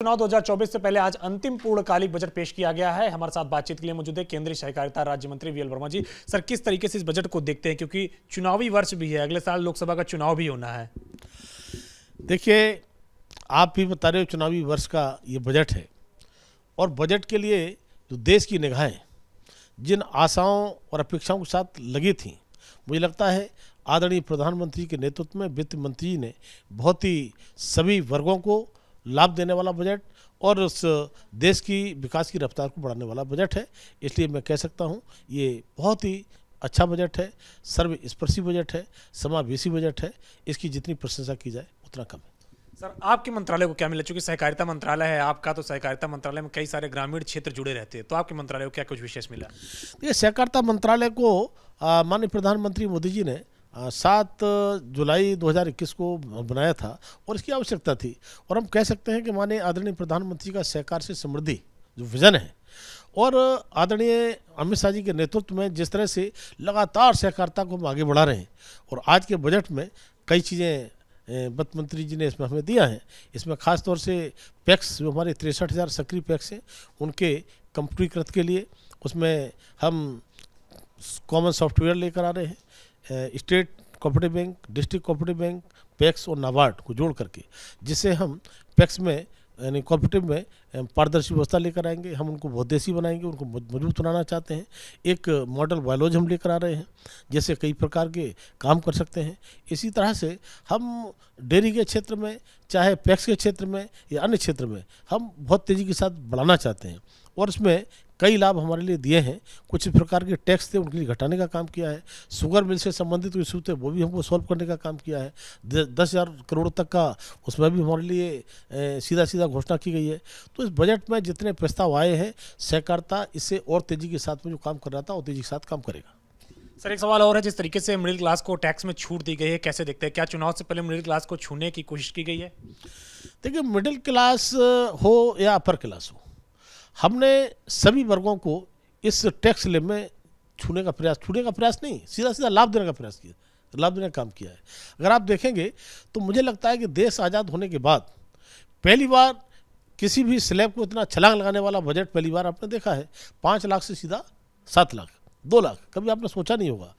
चुनाव 2024 से पहले आज अंतिम पूर्णकालिक बजट पेश किया गया है। हमारे साथ बातचीत के लिए मौजूद है केंद्रीय सहकारिता राज्य मंत्री वीएल वर्मा जी। सर, किस तरीके से इस बजट को देखते हैं, क्योंकि चुनावी वर्ष भी है, अगले साल लोकसभा का चुनाव भी होना है। देखिए, आप भी बता रहे हो चुनावी वर्ष का ये बजट है और बजट के लिए जो देश की निगाहें जिन आशाओं और अपेक्षाओं के साथ लगी थी, मुझे लगता है आदरणीय प्रधानमंत्री के नेतृत्व में वित्त मंत्री ने बहुत ही सभी वर्गों को लाभ देने वाला बजट और उस देश की विकास की रफ्तार को बढ़ाने वाला बजट है। इसलिए मैं कह सकता हूँ ये बहुत ही अच्छा बजट है, सर्वस्पर्शी बजट है, समावेशी बजट है। इसकी जितनी प्रशंसा की जाए उतना कम है। सर, आपके मंत्रालय को क्या मिला? चूंकि सहकारिता मंत्रालय है आपका, तो सहकारिता मंत्रालय में कई सारे ग्रामीण क्षेत्र जुड़े रहते हैं, तो आपके मंत्रालय को क्या कुछ विशेष मिला? ये सहकारिता मंत्रालय को माननीय प्रधानमंत्री मोदी जी ने 7 जुलाई 2021 को बनाया था और इसकी आवश्यकता थी। और हम कह सकते हैं कि माननीय आदरणीय प्रधानमंत्री का सहकार से समृद्धि जो विजन है और आदरणीय अमित शाह जी के नेतृत्व में जिस तरह से लगातार सहकारिता को हम आगे बढ़ा रहे हैं और आज के बजट में कई चीज़ें वित्त मंत्री जी ने इसमें हमें दिया है। इसमें खास तौर से पैक्स जो हमारे 63,000 सक्रिय पैक्स हैं उनके कंप्यूटरीकृत के लिए उसमें हम कॉमन सॉफ्टवेयर लेकर आ रहे हैं। State cooperative bank, district cooperative bank, PACS और नाबार्ड को जोड़ करके, जिससे हम पैक्स में यानी कोऑपरेटिव में पारदर्शी व्यवस्था लेकर आएंगे। हम उनको बहुउद्देशीय बनाएंगे, उनको मजबूत बनाना चाहते हैं। एक मॉडल बायोलॉजी हम लेकर आ रहे हैं, जैसे कई प्रकार के काम कर सकते हैं। इसी तरह से हम डेयरी के क्षेत्र में, चाहे पैक्स के क्षेत्र में या अन्य क्षेत्र में, हम बहुत तेज़ी के साथ बढ़ाना चाहते हैं और इसमें कई लाभ हमारे लिए दिए हैं। कुछ प्रकार के टैक्स थे उनके लिए घटाने का काम किया है। शुगर मिल से संबंधित जो इशू थे वो भी हमको सॉल्व करने का काम किया है। 10,000 करोड़ तक का उसमें भी हमारे लिए सीधा सीधा घोषणा की गई है। तो इस बजट में जितने प्रस्ताव आए हैं, सहकारिता इससे और तेज़ी के साथ में जो काम कर रहा था और तेज़ी के साथ काम करेगा। सर, एक सवाल और है, जिस तरीके से मिडिल क्लास को टैक्स में छूट दी गई है, कैसे देखते हैं? क्या चुनाव से पहले मिडिल क्लास को छूने की कोशिश की गई है? देखिए, मिडिल क्लास हो या अपर क्लास हो, हमने सभी वर्गों को इस टैक्स स्लैब में छूने का प्रयास नहीं, सीधा सीधा लाभ देने का प्रयास किया, लाभ देने का काम किया है। अगर आप देखेंगे तो मुझे लगता है कि देश आज़ाद होने के बाद पहली बार किसी भी स्लैब को इतना छलांग लगाने वाला बजट पहली बार आपने देखा है। 5 लाख से सीधा 7 लाख, 2 लाख, कभी आपने सोचा नहीं होगा।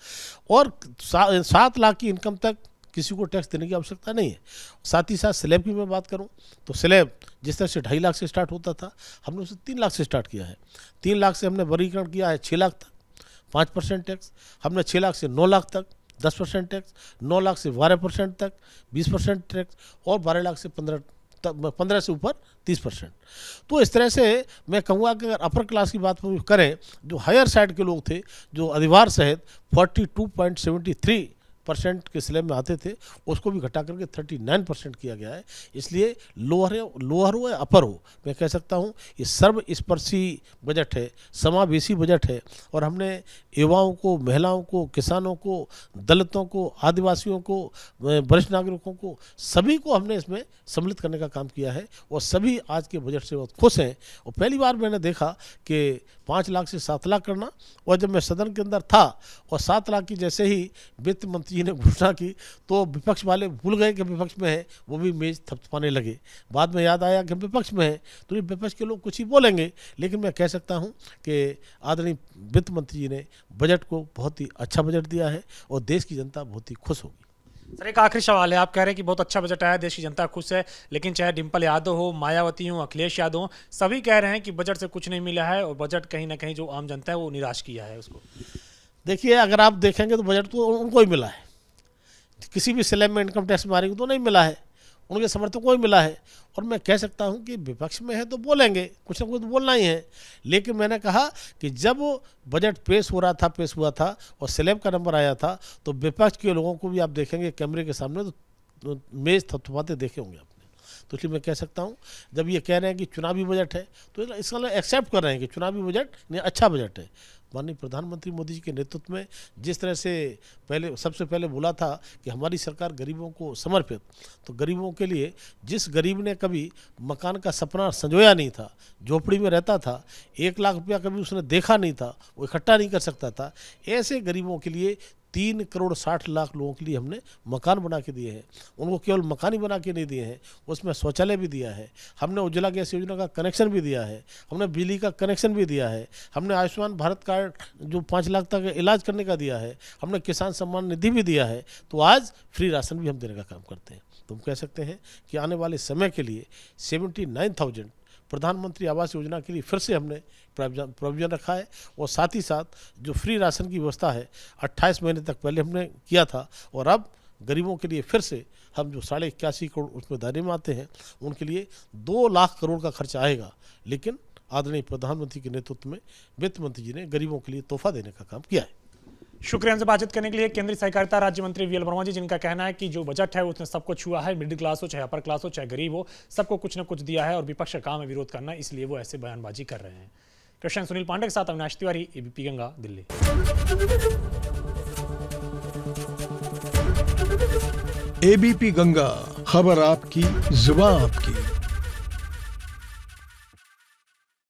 और 7 लाख की इनकम तक किसी को टैक्स देने की आवश्यकता नहीं है। साथ ही साथ स्लैब की मैं बात करूं तो स्लैब जिस तरह से 2.5 लाख से स्टार्ट होता था, हमने उसे 3 लाख से स्टार्ट किया है। 3 लाख से हमने वर्गीकरण किया है 6 लाख तक 5% टैक्स। हमने 6 लाख से 9 लाख तक 10% टैक्स, 9 लाख से 12% तक 20% टैक्स और 12 लाख से 15 से ऊपर 30%। तो इस तरह से मैं कहूँगा कि अगर अपर क्लास की बात करें, जो हायर साइड के लोग थे, जो अधिभार सहित 42.73% के स्लैब में आते थे, उसको भी घटा करके 39% किया गया है। इसलिए लोअर हो या अपर हो, मैं कह सकता हूँ ये सर्वस्पर्शी बजट है, समावेशी बजट है। और हमने युवाओं को, महिलाओं को, किसानों को, दलितों को, आदिवासियों को, वरिष्ठ नागरिकों को, सभी को हमने इसमें सम्मिलित करने का काम किया है और सभी आज के बजट से बहुत खुश हैं। और पहली बार मैंने देखा कि 5 लाख से 7 लाख करना, और जब मैं सदन के अंदर था और 7 लाख की जैसे ही वित्त मंत्री ने घोषणा की तो विपक्ष वाले भूल गए कि विपक्ष में है, वो भी मेज थपथपाने लगे। बाद में याद आया कि विपक्ष में है तो ये विपक्ष के लोग कुछ ही बोलेंगे। लेकिन मैं कह सकता हूं कि आदरणीय वित्त मंत्री जी ने बजट को बहुत ही अच्छा बजट दिया है और देश की जनता बहुत ही खुश होगी। सर, एक आखिरी सवाल है, आप कह रहे हैं कि बहुत अच्छा बजट आया, देश की जनता खुश है, लेकिन चाहे डिम्पल यादव हो, मायावती हो, अखिलेश यादव हो, सभी कह रहे हैं कि बजट से कुछ नहीं मिला है और बजट कहीं ना कहीं जो आम जनता है वो निराश किया है उसको। देखिए, अगर आप देखेंगे तो बजट तो उनको ही मिला है। किसी भी स्लैब में इनकम टैक्स मारेंगे तो नहीं मिला है, उनके समर्थकों को ही मिला है। और मैं कह सकता हूं कि विपक्ष में है तो बोलेंगे, कुछ ना कुछ तो बोलना ही है। लेकिन मैंने कहा कि जब बजट पेश हुआ था और स्लैब का नंबर आया था तो विपक्ष के लोगों को भी आप देखेंगे कैमरे के सामने तो मेज थपथपाते देखे होंगे आपने। तो इसलिए मैं कह सकता हूं, जब ये कह रहे हैं कि चुनावी बजट है तो इसका मतलब एक्सेप्ट कर रहे हैं कि चुनावी बजट नहीं, अच्छा बजट है। माननीय प्रधानमंत्री मोदी जी के नेतृत्व में जिस तरह से सबसे पहले बोला था कि हमारी सरकार गरीबों को समर्पित, तो गरीबों के लिए, जिस गरीब ने कभी मकान का सपना संजोया नहीं था, झोपड़ी में रहता था, 1 लाख रुपया कभी उसने देखा नहीं था, वो इकट्ठा नहीं कर सकता था, ऐसे गरीबों के लिए 3,60,00,000 लोगों के लिए हमने मकान बना के दिए हैं। उनको केवल मकान ही बना के नहीं दिए हैं, उसमें शौचालय भी दिया है, हमने उज्ज्वला गैस योजना का कनेक्शन भी दिया है, हमने बिजली का कनेक्शन भी दिया है, हमने आयुष्मान भारत कार्ड जो 5 लाख तक इलाज करने का दिया है, हमने किसान सम्मान निधि भी दिया है। तो आज फ्री राशन भी हम देने का काम करते हैं। तो हम कह सकते हैं कि आने वाले समय के लिए 79,000 प्रधानमंत्री आवास योजना के लिए फिर से हमने प्रोविजन रखा है। और साथ ही साथ जो फ्री राशन की व्यवस्था है 28 महीने तक पहले हमने किया था, और अब गरीबों के लिए फिर से हम जो 81.5 करोड़ उसमें दायरे में आते हैं, उनके लिए 2 लाख करोड़ का खर्चा आएगा। लेकिन आदरणीय प्रधानमंत्री के नेतृत्व में वित्त मंत्री जी ने गरीबों के लिए तोहफा देने का काम किया है। शुक्रिया हमसे बातचीत करने के लिए केंद्रीय सहकारिता राज्य मंत्री वीएल वर्मा जी, जिनका कहना है कि जो बजट है उसने सबको छुआ है, मिडिल क्लास हो चाहे अपर क्लास हो चाहे गरीब हो, सबको कुछ न कुछ दिया है और विपक्ष का काम है विरोध करना, इसलिए वो ऐसे बयानबाजी कर रहे हैं। कृष्ण सुनील पांडे के साथ अविनाश तिवारी, एबीपी गंगा, दिल्ली। एबीपी गंगा, खबर आपकी, जुबान आपकी।